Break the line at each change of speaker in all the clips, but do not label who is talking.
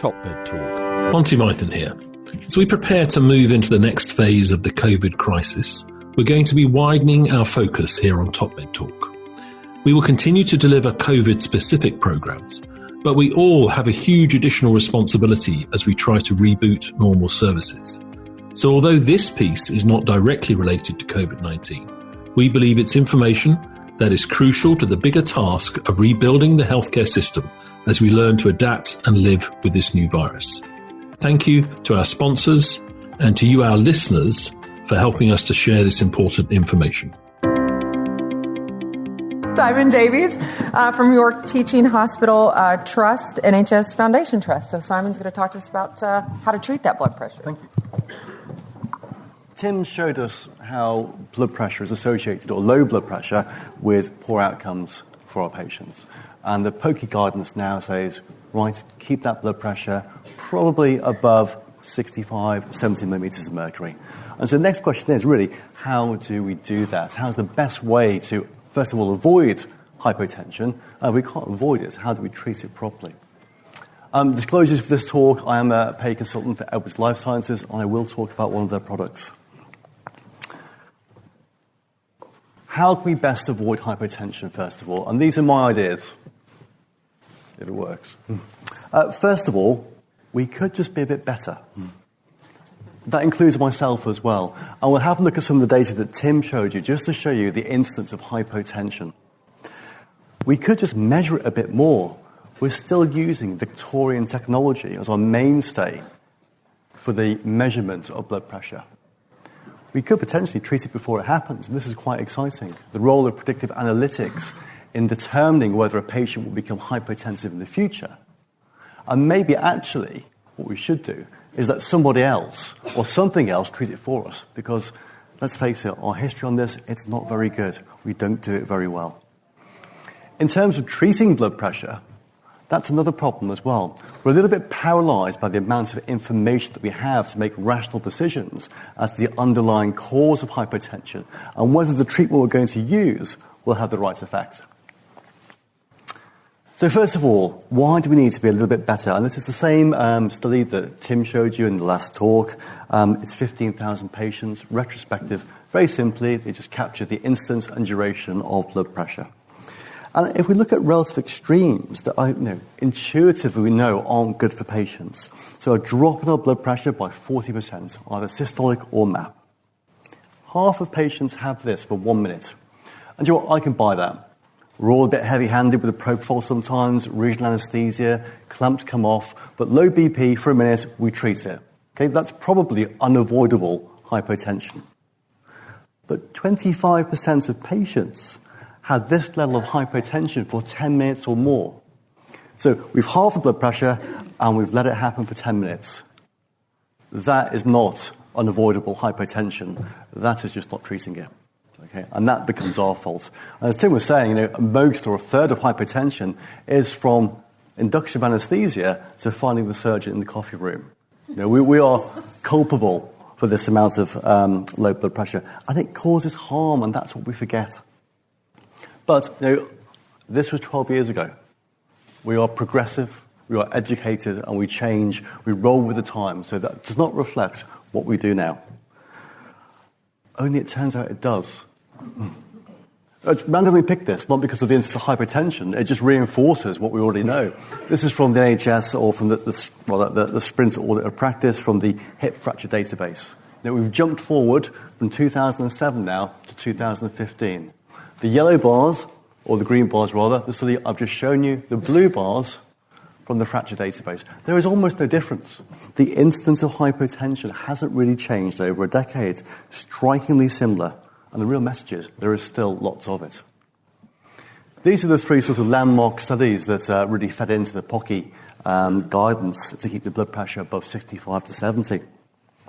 Top Bed Talk.
Monty Mython here. As we prepare to move into the next phase of the COVID crisis, we're going to be widening our focus here on Top Bed Talk. We will continue to deliver COVID-specific programs, but we all have a huge additional responsibility as we try to reboot normal services. So although this piece is not directly related to COVID-19, we believe it's information that is crucial to the bigger task of rebuilding the healthcare system as we learn to adapt and live with this new virus. Thank you to our sponsors and to you, our listeners, for helping us to share this important information.
Simon Davies from York Teaching Hospital Trust, NHS Foundation Trust. So Simon's going to talk to us about how to treat that blood pressure.
Thank you. Tim showed us how blood pressure is associated, or low blood pressure, with poor outcomes for our patients. And the pokey guidance now says, right, keep that blood pressure probably above 65, 70 millimeters of mercury. And so the next question is really, how do we do that? How's the best way to, first of all, avoid hypotension? We can't avoid it. How do we treat it properly? Disclosures for this talk, I am a paid consultant for Edwards Life Sciences, and I will talk about one of their products. How can we best avoid hypotension, first of all? And these are my ideas, if it works. First of all, we could just be a bit better. That includes myself as well. And we'll have a look at some of the data that Tim showed you, just to show you the instance of hypotension. We could just measure it a bit more. We're still using Victorian technology as our mainstay for the measurement of blood pressure. We could potentially treat it before it happens, and this is quite exciting. The role of predictive analytics in determining whether a patient will become hypotensive in the future. And maybe actually what we should do is let somebody else or something else treat it for us, because let's face it, our history on this, it's not very good. We don't do it very well. In terms of treating blood pressure, that's another problem as well. We're a little bit paralyzed by the amount of information that we have to make rational decisions as to the underlying cause of hypotension and whether the treatment we're going to use will have the right effect. So first of all, why do we need to be a little bit better? And this is the same study that Tim showed you in the last talk. It's 15,000 patients, retrospective. Very simply, they just capture the incidence and duration of blood pressure. And if we look at relative extremes that intuitively we know aren't good for patients, so a drop in our blood pressure by 40%, either systolic or MAP. Half of patients have this for 1 minute. And you know what? I can buy that. We're all a bit heavy-handed with the propofol sometimes, regional anaesthesia, clamps come off, but low BP for a minute, we treat it. Okay, that's probably unavoidable hypotension. But 25% of patients had this level of hypotension for 10 minutes or more. So we've halved the blood pressure and we've let it happen for 10 minutes. That is not unavoidable hypotension. That is just not treating it. Okay? And that becomes our fault. And as Tim was saying, most or a third of hypotension is from induction of anesthesia to finding the surgeon in the coffee room. We are culpable for this amount of low blood pressure. And it causes harm, and that's what we forget. But this was 12 years ago. We are progressive, we are educated, and we change. We roll with the time. So that does not reflect what we do now. Only it turns out it does. I randomly picked this, not because of the instance of hypertension. It just reinforces what we already know. This is from the NHS, or from the Sprint Audit of Practice, from the hip fracture database. We've jumped forward from 2007 now to 2015. The yellow bars, or the green bars rather, the study I've just shown you, the blue bars from the fracture database. There is almost no difference. The incidence of hypotension hasn't really changed over a decade. Strikingly similar. And the real message is there is still lots of it. These are the three sort of landmark studies that really fed into the POCI guidance to keep the blood pressure above 65 to 70.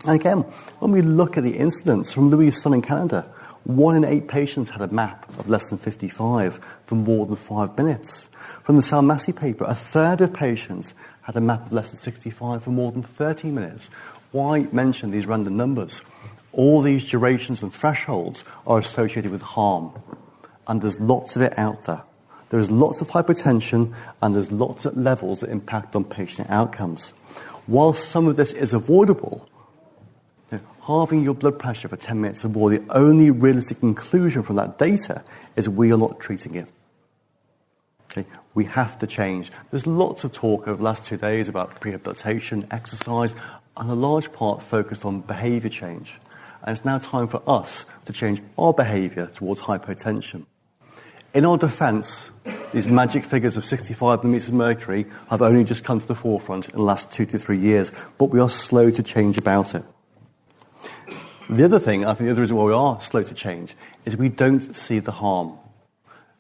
And again, when we look at the incidence from Louis' son in Canada, 1 in 8 patients had a MAP of less than 55 for more than 5 minutes. From the Salmassi paper, a third of patients had a MAP of less than 65 for more than 30 minutes. Why mention these random numbers? All these durations and thresholds are associated with harm. And there's lots of it out there. There's lots of hypotension and there's lots of levels that impact on patient outcomes. While some of this is avoidable, halving your blood pressure for 10 minutes or more, the only realistic conclusion from that data is we are not treating it. Okay? We have to change. There's lots of talk over the last 2 days about rehabilitation, exercise, and a large part focused on behaviour change. And it's now time for us to change our behaviour towards hypotension. In our defence, these magic figures of 65 millimetres of mercury have only just come to the forefront in the last 2 to 3 years, but we are slow to change about it. The other thing, I think the other reason why we are slow to change, is we don't see the harm.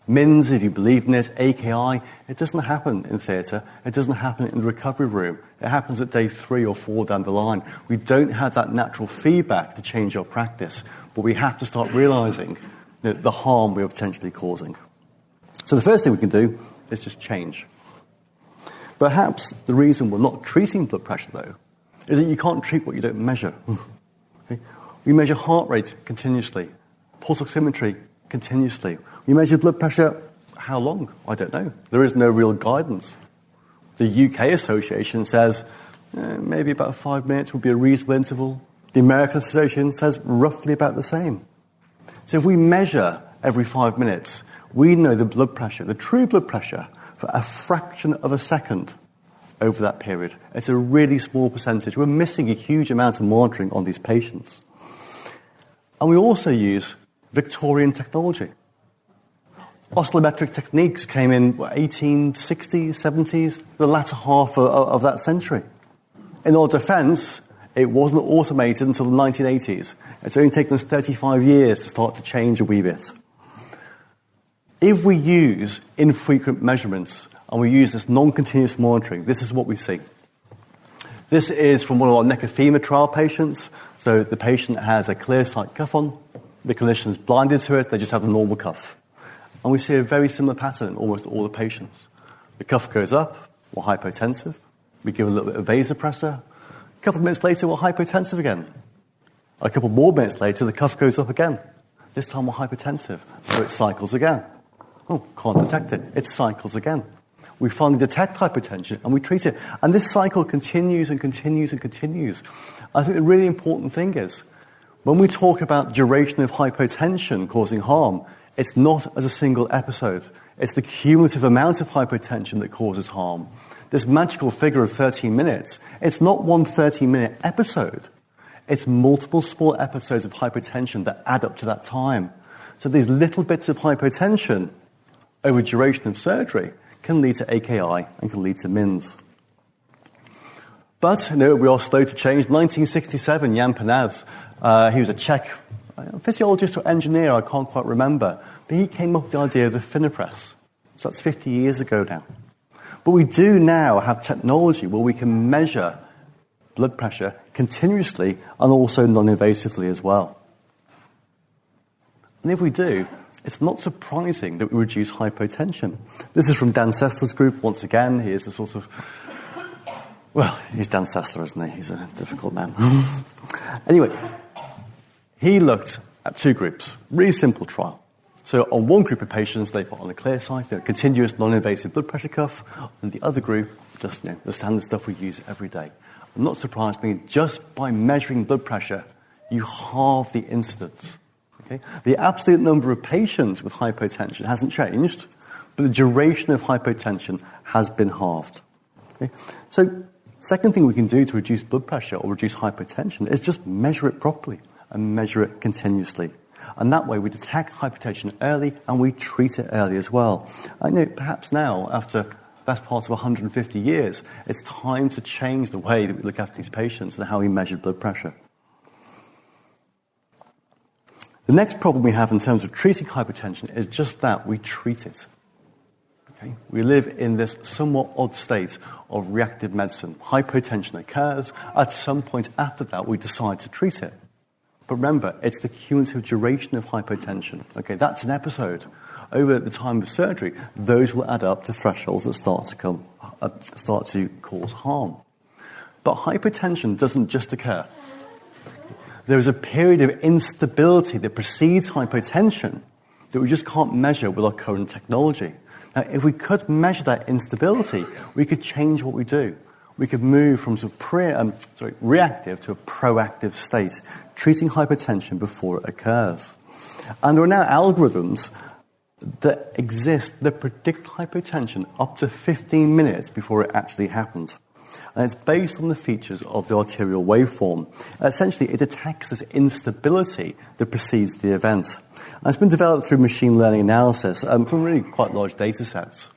MINS, if you believe in it, AKI, it doesn't happen in theatre. It doesn't happen in the recovery room. It happens at day 3 or 4 down the line. We don't have that natural feedback to change our practice, but we have to start realising the harm we are potentially causing. So the first thing we can do is just change. Perhaps the reason we're not treating blood pressure, though, is that you can't treat what you don't measure. Okay? We measure heart rate continuously, pulse oximetry continuously. We measure blood pressure, how long? I don't know. There is no real guidance. The UK Association says maybe about 5 minutes would be a reasonable interval. The American Association says roughly about the same. So if we measure every 5 minutes, we know the blood pressure, the true blood pressure, for a fraction of a second over that period. It's a really small percentage. We're missing a huge amount of monitoring on these patients. And we also use Victorian technology. Oscillometric techniques came in 1860s, 70s, the latter half of that century. In our defence, it wasn't automated until the 1980s. It's only taken us 35 years to start to change a wee bit. If we use infrequent measurements and we use this non-continuous monitoring, this is what we see. This is from one of our neck ischemia trial patients. So the patient has a clear site cuff on. The clinician's blinded to it. They just have the normal cuff. And we see a very similar pattern in almost all the patients. The cuff goes up, we're hypotensive. We give a little bit of vasopressor. A couple of minutes later, we're hypotensive again. A couple more minutes later, the cuff goes up again. This time we're hypotensive, so it cycles again. Oh, can't detect it. It cycles again. We finally detect hypertension and we treat it. And this cycle continues and continues and continues. I think the really important thing is, when we talk about duration of hypotension causing harm, it's not as a single episode. It's the cumulative amount of hypotension that causes harm. This magical figure of 13 minutes, it's not one 30-minute episode. It's multiple small episodes of hypotension that add up to that time. So these little bits of hypotension over duration of surgery can lead to AKI and can lead to MINS. But we are slow to change. 1967, Jan Panaz, he was a Czech physiologist or engineer, I can't quite remember, but he came up with the idea of the Finepress. So that's 50 years ago now. But we do now have technology where we can measure blood pressure continuously and also non-invasively as well. And if we do, it's not surprising that we reduce hypotension. This is from Dan Sessler's group. Once again, he is the sort of... Well, he's Dan Sessler, isn't he? He's a difficult man. Anyway, he looked at 2 groups. Really simple trial. So on one group of patients, they put on a clear site, a continuous non-invasive blood pressure cuff. And the other group, just the standard stuff we use every day. I'm not surprised, just by measuring blood pressure, you halve the incidence. Okay? The absolute number of patients with hypotension hasn't changed, but the duration of hypotension has been halved. Okay? So, second thing we can do to reduce blood pressure or reduce hypotension is just measure it properly and measure it continuously. And that way we detect hypertension early and we treat it early as well. I know perhaps now, after the best part of 150 years, it's time to change the way that we look after these patients and how we measure blood pressure. The next problem we have in terms of treating hypertension is just that, we treat it. Okay? We live in this somewhat odd state of reactive medicine. Hypotension occurs. At some point after that, we decide to treat it. But remember, it's the cumulative duration of hypotension. Okay, that's an episode. Over the time of surgery, those will add up to thresholds that start to cause harm. But hypotension doesn't just occur. There is a period of instability that precedes hypotension that we just can't measure with our current technology. Now, if we could measure that instability, we could change what we do. We could move from sort of reactive to a proactive state, treating hypertension before it occurs. And there are now algorithms that exist that predict hypotension up to 15 minutes before it actually happens. And it's based on the features of the arterial waveform. Essentially, it detects this instability that precedes the event. And it's been developed through machine learning analysis from really quite large data sets.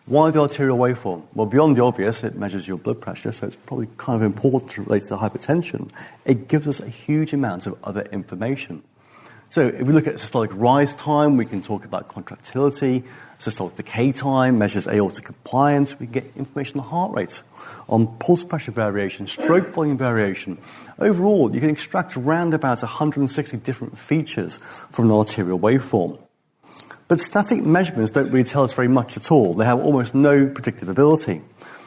Why the arterial waveform? Well, beyond the obvious, it measures your blood pressure, so it's probably kind of important related to hypertension. It gives us a huge amount of other information. So if we look at systolic rise time, we can talk about contractility. Systolic decay time measures aortic compliance. We can get information on heart rates, on pulse pressure variation, stroke volume variation. Overall, you can extract around about 160 different features from an arterial waveform. But static measurements don't really tell us very much at all. They have almost no predictive ability.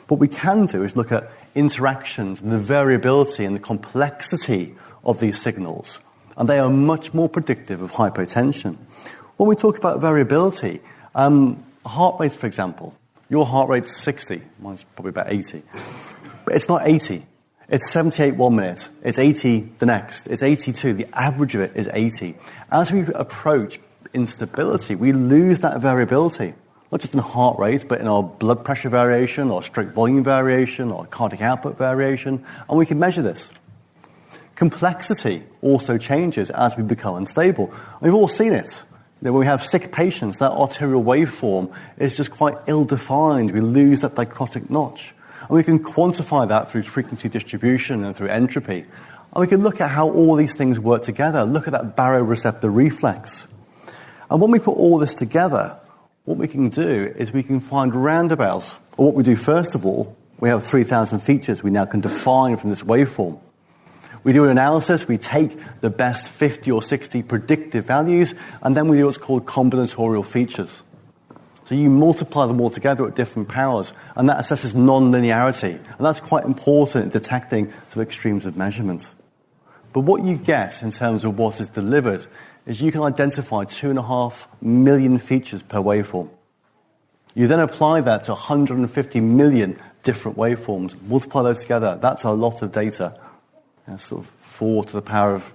What we can do is look at interactions and the variability and the complexity of these signals. And they are much more predictive of hypotension. When we talk about variability, heart rate, for example, your heart rate's 60, mine's probably about 80. But it's not 80. It's 78 1 minute. It's 80 the next. It's 82. The average of it is 80. As we approach instability, we lose that variability, not just in heart rate, but in our blood pressure variation, our stroke volume variation, our cardiac output variation, and we can measure this. Complexity also changes as we become unstable. And we've all seen it. When we have sick patients, that arterial waveform is just quite ill-defined. We lose that dichrotic notch. And we can quantify that through frequency distribution and through entropy. And we can look at how all these things work together, look at that baroreceptor reflex. And when we put all this together, what we can do is we can find roundabouts. Or what we do first of all, we have 3,000 features we now can define from this waveform. We do an analysis, we take the best 50 or 60 predictive values, and then we do what's called combinatorial features. So you multiply them all together at different powers, and that assesses non-linearity. And that's quite important in detecting some extremes of measurement. But what you get in terms of what is delivered is you can identify 2.5 million features per waveform. You then apply that to 150 million different waveforms, multiply those together. That's a lot of data. Sort of 4 to the power of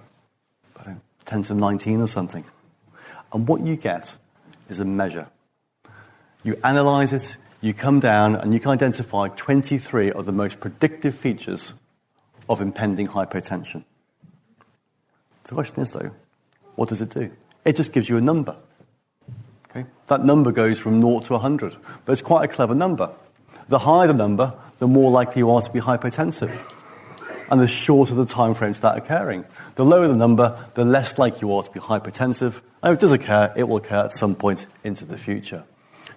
10 to the 19 or something. And what you get is a measure. You analyze it, you come down, and you can identify 23 of the most predictive features of impending hypotension. The question is, though, what does it do? It just gives you a number. Okay? That number goes from 0 to 100, but it's quite a clever number. The higher the number, the more likely you are to be hypotensive. And the shorter the time frame to that occurring. The lower the number, the less likely you are to be hypertensive. And if it does occur, it will occur at some point into the future.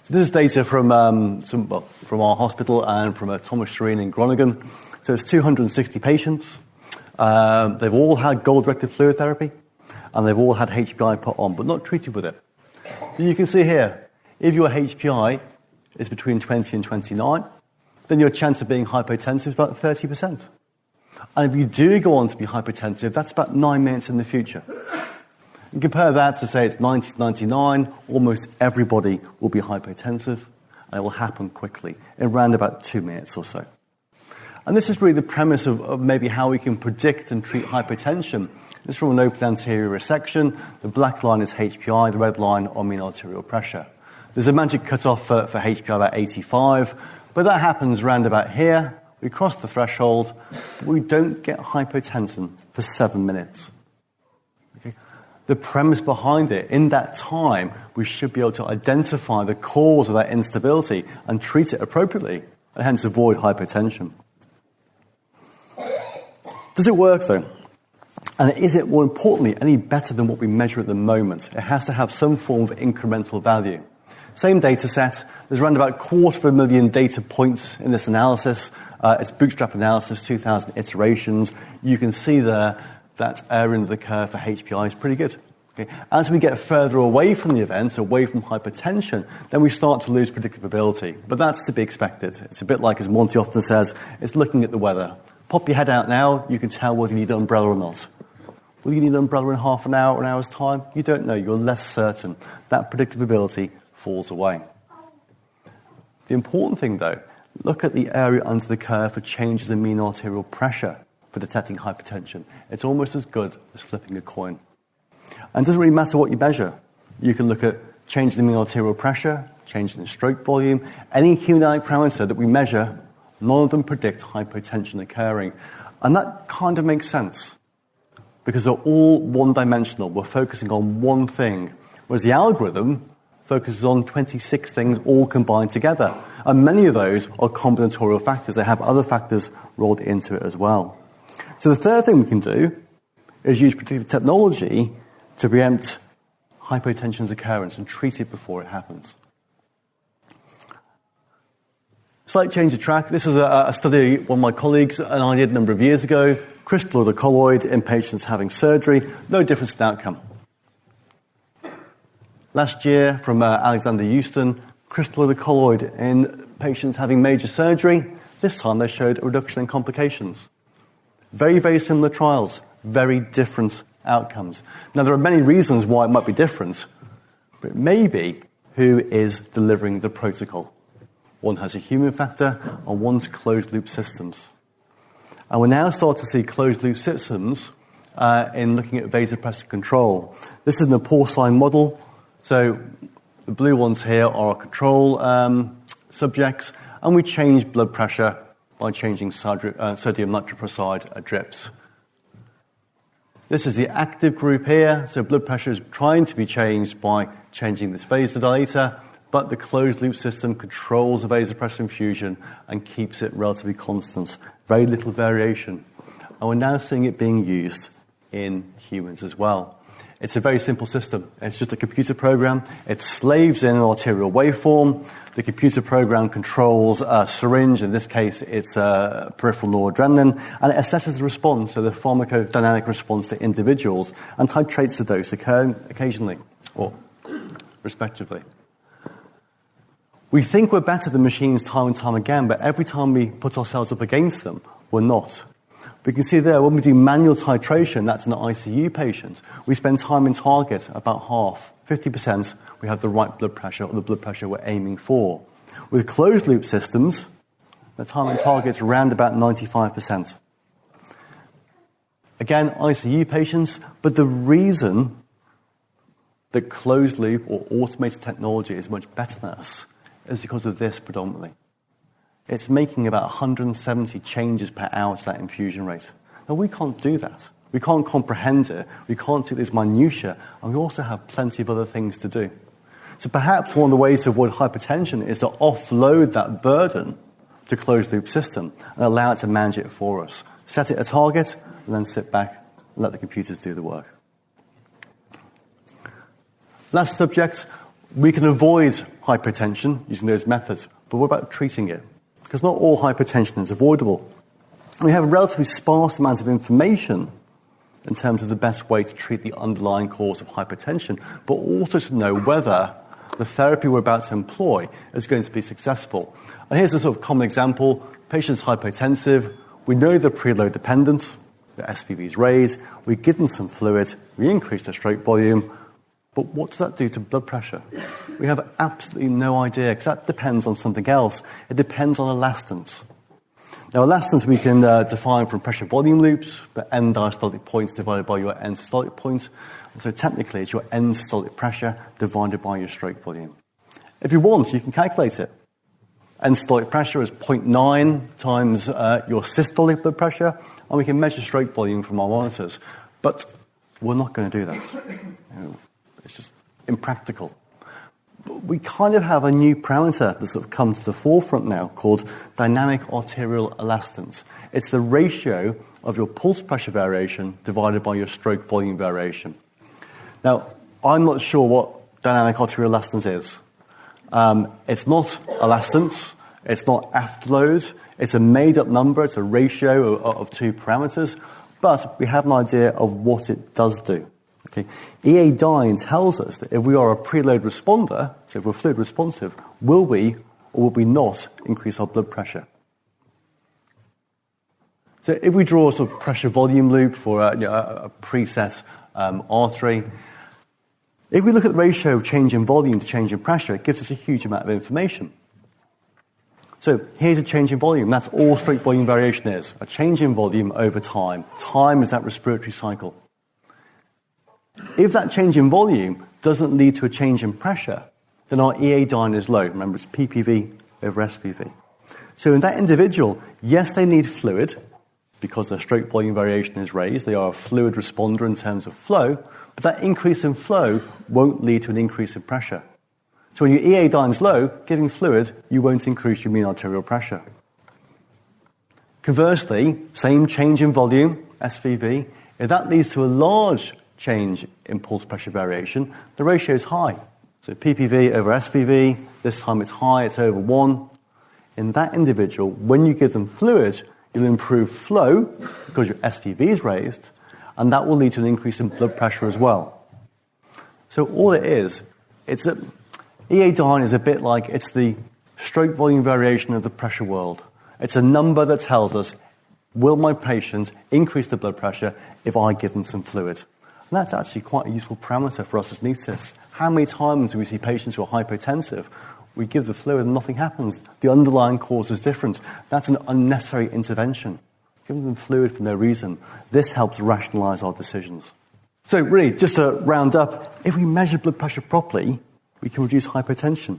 So this is data from our hospital and from Thomas Shireen in Groningen. So it's 260 patients. They've all had goal-directed fluid therapy, and they've all had HPI put on, but not treated with it. So you can see here, if your HPI is between 20 and 29, then your chance of being hypotensive is about 30%. And if you do go on to be hypertensive, that's about 9 minutes in the future. And compare that to, say, it's 90 to 99, almost everybody will be hypotensive, and it will happen quickly, in around about 2 minutes or so. And this is really the premise of maybe how we can predict and treat hypertension. This is from an open anterior resection. The black line is HPI, the red line on mean arterial pressure. There's a magic cutoff for HPI about 85, but that happens around about here. We cross the threshold, but we don't get hypotension for 7 minutes. Okay? The premise behind it, in that time, we should be able to identify the cause of that instability and treat it appropriately, and hence avoid hypotension. Does it work, though? And is it, more importantly, any better than what we measure at the moment? It has to have some form of incremental value. Same data set. There's around about 250,000 data points in this analysis. It's bootstrap analysis, 2,000 iterations. You can see there that area of the curve for HPI is pretty good. Okay? As we get further away from the event, away from hypertension, then we start to lose predictability. But that's to be expected. It's a bit like, as Monty often says, it's looking at the weather. Pop your head out now, you can tell whether you need an umbrella or not. Will you need an umbrella in half an hour or an hour's time? You don't know. You're less certain. That predictability falls away. The important thing, though, look at the area under the curve for changes in mean arterial pressure for detecting hypertension. It's almost as good as flipping a coin. And it doesn't really matter what you measure. You can look at changes in mean arterial pressure, changes in stroke volume, any hemodynamic parameter that we measure, none of them predict hypotension occurring. And that kind of makes sense, because they're all one-dimensional. We're focusing on one thing, whereas the algorithm focuses on 26 things all combined together. And many of those are combinatorial factors. They have other factors rolled into it as well. So the third thing we can do is use predictive technology to preempt hypotension's occurrence and treat it before it happens. Slight change of track. This is a study one of my colleagues and I did a number of years ago. Crystal or the colloid in patients having surgery. No difference in outcome. Last year from Alexander Houston, crystal or the colloid in patients having major surgery. This time they showed a reduction in complications. Very, very similar trials. Very different outcomes. Now, there are many reasons why it might be different, but maybe who is delivering the protocol. One has a human factor, and one's closed-loop systems. And we now start to see closed-loop systems in looking at vasopressor control. This is an porcine model. So the blue ones here are our control subjects, and we change blood pressure by changing sodium nitroprusside drips. This is the active group here, so blood pressure is trying to be changed by changing this vasodilator, but the closed-loop system controls the vasopressor infusion and keeps it relatively constant. Very little variation. And we're now seeing it being used in humans as well. It's a very simple system. It's just a computer program. It slaves in an arterial waveform. The computer program controls a syringe. In this case, it's peripheral noradrenaline. And it assesses the response, so the pharmacodynamic response to individuals, and titrates the dose occasionally, or respectively. We think we're better than machines time and time again, but every time we put ourselves up against them, we're not. We can see there, when we do manual titration, that's an ICU patient, we spend time in target about half. 50% we have the right blood pressure, or the blood pressure we're aiming for. With closed-loop systems, the time in target's around about 95%. Again, ICU patients, but the reason that closed-loop or automated technology is much better than us is because of this predominantly. It's making about 170 changes per hour to that infusion rate. Now, we can't do that. We can't comprehend it. We can't see this minutiae, and we also have plenty of other things to do. So perhaps one of the ways to avoid hypertension is to offload that burden to closed-loop system and allow it to manage it for us. Set it a target, and then sit back and let the computers do the work. Last subject, we can avoid hypertension using those methods, but what about treating it? Because not all hypertension is avoidable. We have a relatively sparse amount of information in terms of the best way to treat the underlying cause of hypertension, but also to know whether the therapy we're about to employ is going to be successful. And here's a sort of common example. Patient's hypotensive. We know they're preload dependent. The SPV is raised. We give them some fluid. We increase their stroke volume. But what does that do to blood pressure? We have absolutely no idea, because that depends on something else. It depends on elastance. Now, elastance we can define from pressure volume loops, the end diastolic points divided by your end systolic points. And so technically, it's your end systolic pressure divided by your stroke volume. If you want, you can calculate it. End systolic pressure is 0.9 times your systolic blood pressure, and we can measure stroke volume from our monitors. But we're not going to do that. It's just impractical. But we kind of have a new parameter that's sort of come to the forefront now called dynamic arterial elastance. It's the ratio of your pulse pressure variation divided by your stroke volume variation. Now, I'm not sure what dynamic arterial elastance is. It's not elastance. It's not afterload. It's a made-up number. It's a ratio of two parameters. But we have an idea of what it does do. Okay. EA Dyne tells us that if we are a preload responder, so if we're fluid responsive, will we or will we not increase our blood pressure? So if we draw a sort of pressure volume loop for a preset artery, if we look at the ratio of change in volume to change in pressure, it gives us a huge amount of information. So here's a change in volume. That's all stroke volume variation is, a change in volume over time. Time is that respiratory cycle. If that change in volume doesn't lead to a change in pressure, then our EA dyne is low. Remember, it's PPV over SVV. So in that individual, yes, they need fluid because their stroke volume variation is raised. They are a fluid responder in terms of flow, but that increase in flow won't lead to an increase in pressure. So when your EA dyne's low, giving fluid, you won't increase your mean arterial pressure. Conversely, same change in volume, SVV, if that leads to a large change in pulse pressure variation, the ratio is high. So PPV over SVV, this time it's high, it's over 1. In that individual, when you give them fluid, you'll improve flow because your SVV is raised, and that will lead to an increase in blood pressure as well. So all it is, it's a EA dyne is a bit like it's the stroke volume variation of the pressure world. It's a number that tells us, will my patients increase the blood pressure if I give them some fluid? And that's actually quite a useful parameter for us as anaesthetists. How many times do we see patients who are hypotensive? We give the fluid and nothing happens. The underlying cause is different. That's an unnecessary intervention. Giving them fluid for no reason. This helps rationalise our decisions. So really, just to round up, if we measure blood pressure properly, we can reduce hypotension.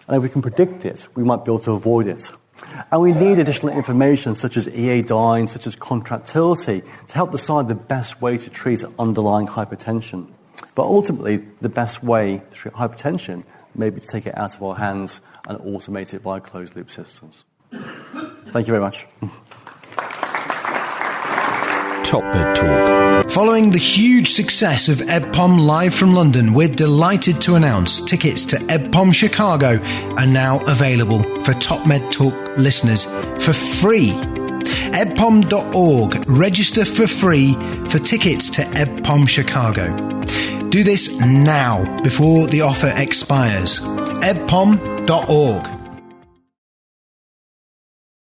And if we can predict it, we might be able to avoid it. And we need additional information such as EA dyne, such as contractility, to help decide the best way to treat underlying hypertension. But ultimately, the best way to treat hypertension may be to take it out of our hands and automate it via closed-loop systems. Thank you very much.
Top Med Talk.
Following the huge success of EBPOM Live from London, we're delighted to announce tickets to EBPOM Chicago are now available for Top Med Talk listeners for free. EBPOM.org. Register for free for tickets to EBPOM Chicago. Do this now before the offer expires. EBPOM.org.